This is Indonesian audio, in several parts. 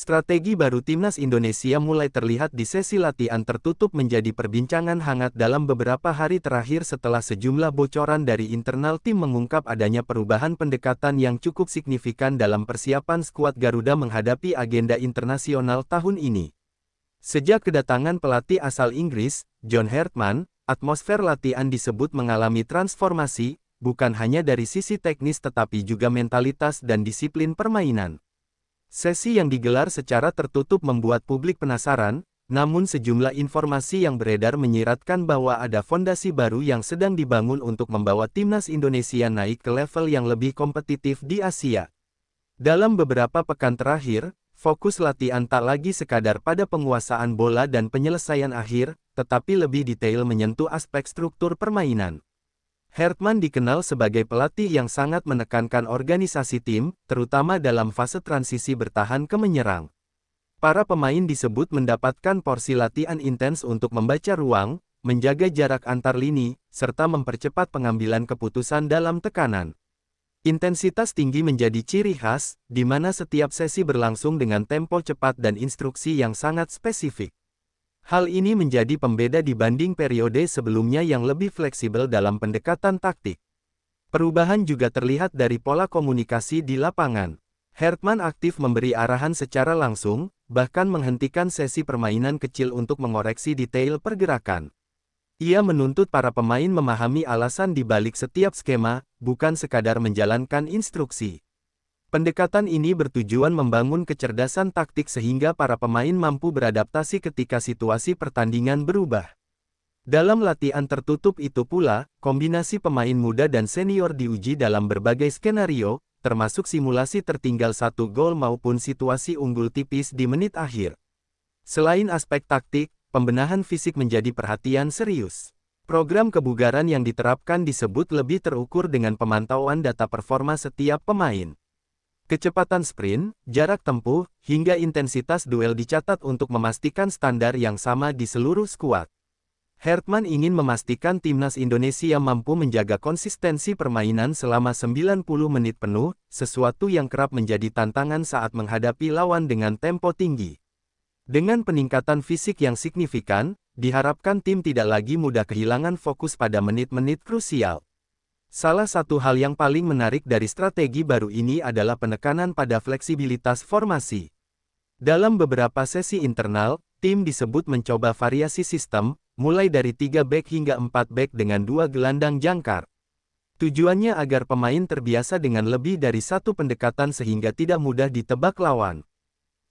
Strategi baru Timnas Indonesia mulai terlihat di sesi latihan tertutup menjadi perbincangan hangat dalam beberapa hari terakhir setelah sejumlah bocoran dari internal tim mengungkap adanya perubahan pendekatan yang cukup signifikan dalam persiapan skuad Garuda menghadapi agenda internasional tahun ini. Sejak kedatangan pelatih asal Inggris, John Hartman, atmosfer latihan disebut mengalami transformasi, bukan hanya dari sisi teknis tetapi juga mentalitas dan disiplin permainan. Sesi yang digelar secara tertutup membuat publik penasaran, namun sejumlah informasi yang beredar menyiratkan bahwa ada fondasi baru yang sedang dibangun untuk membawa Timnas Indonesia naik ke level yang lebih kompetitif di Asia. Dalam beberapa pekan terakhir, fokus latihan tak lagi sekadar pada penguasaan bola dan penyelesaian akhir, tetapi lebih detail menyentuh aspek struktur permainan. Hartman dikenal sebagai pelatih yang sangat menekankan organisasi tim, terutama dalam fase transisi bertahan ke menyerang. Para pemain disebut mendapatkan porsi latihan intens untuk membaca ruang, menjaga jarak antar lini, serta mempercepat pengambilan keputusan dalam tekanan. Intensitas tinggi menjadi ciri khas, di mana setiap sesi berlangsung dengan tempo cepat dan instruksi yang sangat spesifik. Hal ini menjadi pembeda dibanding periode sebelumnya yang lebih fleksibel dalam pendekatan taktik. Perubahan juga terlihat dari pola komunikasi di lapangan. Hartman aktif memberi arahan secara langsung, bahkan menghentikan sesi permainan kecil untuk mengoreksi detail pergerakan. Ia menuntut para pemain memahami alasan di balik setiap skema, bukan sekadar menjalankan instruksi. Pendekatan ini bertujuan membangun kecerdasan taktik sehingga para pemain mampu beradaptasi ketika situasi pertandingan berubah. Dalam latihan tertutup itu pula, kombinasi pemain muda dan senior diuji dalam berbagai skenario, termasuk simulasi tertinggal 1 gol maupun situasi unggul tipis di menit akhir. Selain aspek taktik, pembenahan fisik menjadi perhatian serius. Program kebugaran yang diterapkan disebut lebih terukur dengan pemantauan data performa setiap pemain. Kecepatan sprint, jarak tempuh, hingga intensitas duel dicatat untuk memastikan standar yang sama di seluruh skuad. Hartman ingin memastikan Timnas Indonesia mampu menjaga konsistensi permainan selama 90 menit penuh, sesuatu yang kerap menjadi tantangan saat menghadapi lawan dengan tempo tinggi. Dengan peningkatan fisik yang signifikan, diharapkan tim tidak lagi mudah kehilangan fokus pada menit-menit krusial. Salah satu hal yang paling menarik dari strategi baru ini adalah penekanan pada fleksibilitas formasi. Dalam beberapa sesi internal, tim disebut mencoba variasi sistem, mulai dari 3 bek hingga 4 bek dengan 2 gelandang jangkar. Tujuannya agar pemain terbiasa dengan lebih dari satu pendekatan sehingga tidak mudah ditebak lawan.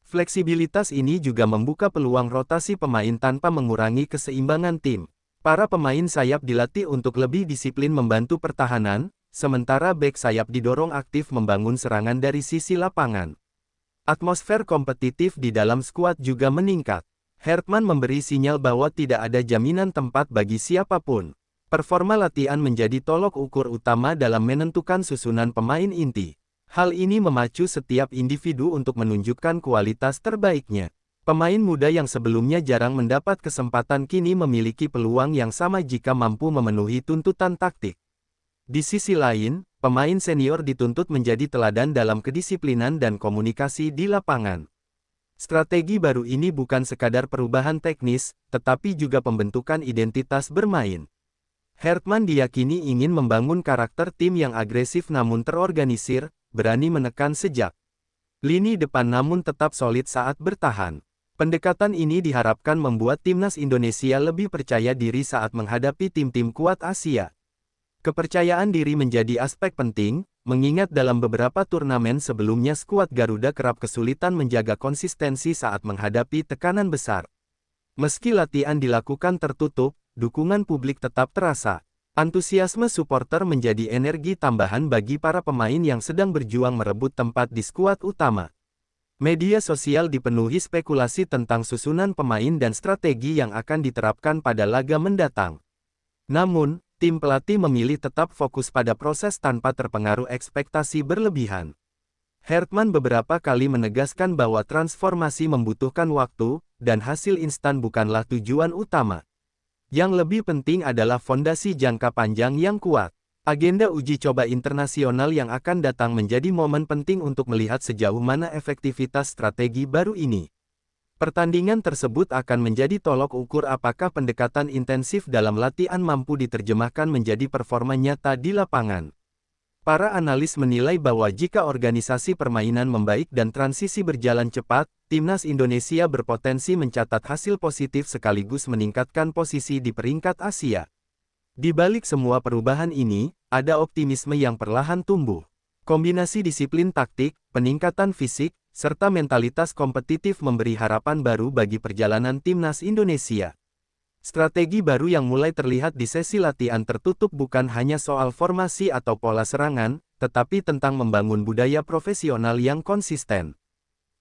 Fleksibilitas ini juga membuka peluang rotasi pemain tanpa mengurangi keseimbangan tim. Para pemain sayap dilatih untuk lebih disiplin membantu pertahanan, sementara bek sayap didorong aktif membangun serangan dari sisi lapangan. Atmosfer kompetitif di dalam skuad juga meningkat. Hartman memberi sinyal bahwa tidak ada jaminan tempat bagi siapapun. Performa latihan menjadi tolok ukur utama dalam menentukan susunan pemain inti. Hal ini memacu setiap individu untuk menunjukkan kualitas terbaiknya. Pemain muda yang sebelumnya jarang mendapat kesempatan kini memiliki peluang yang sama jika mampu memenuhi tuntutan taktik. Di sisi lain, pemain senior dituntut menjadi teladan dalam kedisiplinan dan komunikasi di lapangan. Strategi baru ini bukan sekadar perubahan teknis, tetapi juga pembentukan identitas bermain. Hartman diyakini ingin membangun karakter tim yang agresif namun terorganisir, berani menekan sejak lini depan namun tetap solid saat bertahan. Pendekatan ini diharapkan membuat Timnas Indonesia lebih percaya diri saat menghadapi tim-tim kuat Asia. Kepercayaan diri menjadi aspek penting, mengingat dalam beberapa turnamen sebelumnya skuad Garuda kerap kesulitan menjaga konsistensi saat menghadapi tekanan besar. Meski latihan dilakukan tertutup, dukungan publik tetap terasa. Antusiasme supporter menjadi energi tambahan bagi para pemain yang sedang berjuang merebut tempat di skuad utama. Media sosial dipenuhi spekulasi tentang susunan pemain dan strategi yang akan diterapkan pada laga mendatang. Namun, tim pelatih memilih tetap fokus pada proses tanpa terpengaruh ekspektasi berlebihan. Hartman beberapa kali menegaskan bahwa transformasi membutuhkan waktu, dan hasil instan bukanlah tujuan utama. Yang lebih penting adalah fondasi jangka panjang yang kuat. Agenda uji coba internasional yang akan datang menjadi momen penting untuk melihat sejauh mana efektivitas strategi baru ini. Pertandingan tersebut akan menjadi tolok ukur apakah pendekatan intensif dalam latihan mampu diterjemahkan menjadi performa nyata di lapangan. Para analis menilai bahwa jika organisasi permainan membaik dan transisi berjalan cepat, timnas Indonesia berpotensi mencatat hasil positif sekaligus meningkatkan posisi di peringkat Asia. Di balik semua perubahan ini, ada optimisme yang perlahan tumbuh. Kombinasi disiplin taktik, peningkatan fisik, serta mentalitas kompetitif memberi harapan baru bagi perjalanan timnas Indonesia. Strategi baru yang mulai terlihat di sesi latihan tertutup bukan hanya soal formasi atau pola serangan, tetapi tentang membangun budaya profesional yang konsisten.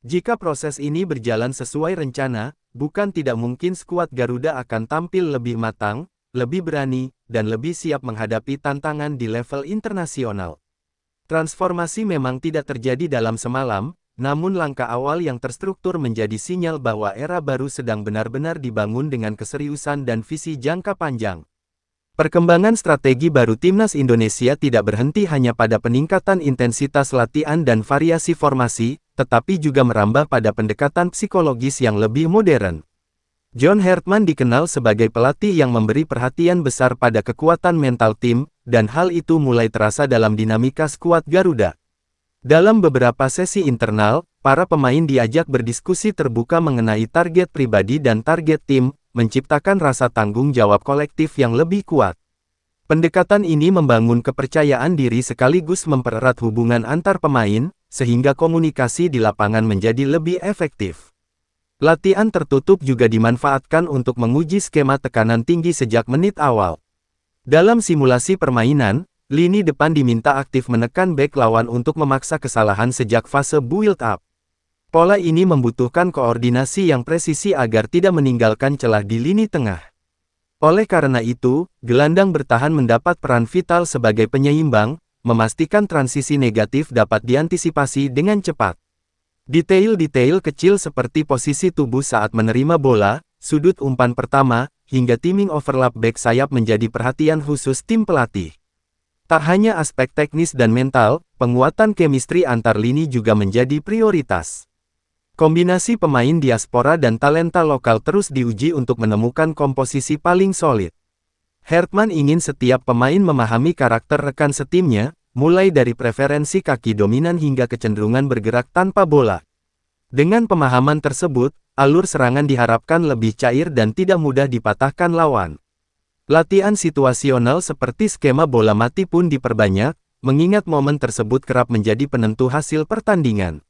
Jika proses ini berjalan sesuai rencana, bukan tidak mungkin skuad Garuda akan tampil lebih matang, lebih berani, dan lebih siap menghadapi tantangan di level internasional. Transformasi memang tidak terjadi dalam semalam, namun langkah awal yang terstruktur menjadi sinyal bahwa era baru sedang benar-benar dibangun dengan keseriusan dan visi jangka panjang. Perkembangan strategi baru timnas Indonesia tidak berhenti hanya pada peningkatan intensitas latihan dan variasi formasi, tetapi juga merambah pada pendekatan psikologis yang lebih modern. John Hartman dikenal sebagai pelatih yang memberi perhatian besar pada kekuatan mental tim, dan hal itu mulai terasa dalam dinamika skuad Garuda. Dalam beberapa sesi internal, para pemain diajak berdiskusi terbuka mengenai target pribadi dan target tim, menciptakan rasa tanggung jawab kolektif yang lebih kuat. Pendekatan ini membangun kepercayaan diri sekaligus mempererat hubungan antar pemain, sehingga komunikasi di lapangan menjadi lebih efektif. Latihan tertutup juga dimanfaatkan untuk menguji skema tekanan tinggi sejak menit awal. Dalam simulasi permainan, lini depan diminta aktif menekan bek lawan untuk memaksa kesalahan sejak fase build-up. Pola ini membutuhkan koordinasi yang presisi agar tidak meninggalkan celah di lini tengah. Oleh karena itu, gelandang bertahan mendapat peran vital sebagai penyeimbang, memastikan transisi negatif dapat diantisipasi dengan cepat. Detail-detail kecil seperti posisi tubuh saat menerima bola, sudut umpan pertama, hingga timing overlap bek sayap menjadi perhatian khusus tim pelatih. Tak hanya aspek teknis dan mental, penguatan chemistry antar lini juga menjadi prioritas. Kombinasi pemain diaspora dan talenta lokal terus diuji untuk menemukan komposisi paling solid. Hartman ingin setiap pemain memahami karakter rekan setimnya, mulai dari preferensi kaki dominan hingga kecenderungan bergerak tanpa bola. Dengan pemahaman tersebut, alur serangan diharapkan lebih cair dan tidak mudah dipatahkan lawan. Latihan situasional seperti skema bola mati pun diperbanyak, mengingat momen tersebut kerap menjadi penentu hasil pertandingan.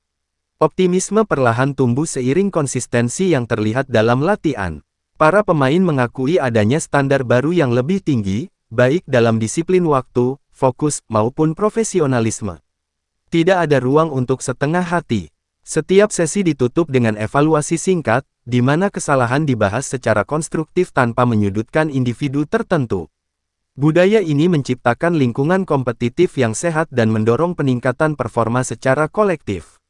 Optimisme perlahan tumbuh seiring konsistensi yang terlihat dalam latihan. Para pemain mengakui adanya standar baru yang lebih tinggi, baik dalam disiplin waktu, fokus, maupun profesionalisme. Tidak ada ruang untuk setengah hati. Setiap sesi ditutup dengan evaluasi singkat, di mana kesalahan dibahas secara konstruktif tanpa menyudutkan individu tertentu. Budaya ini menciptakan lingkungan kompetitif yang sehat dan mendorong peningkatan performa secara kolektif.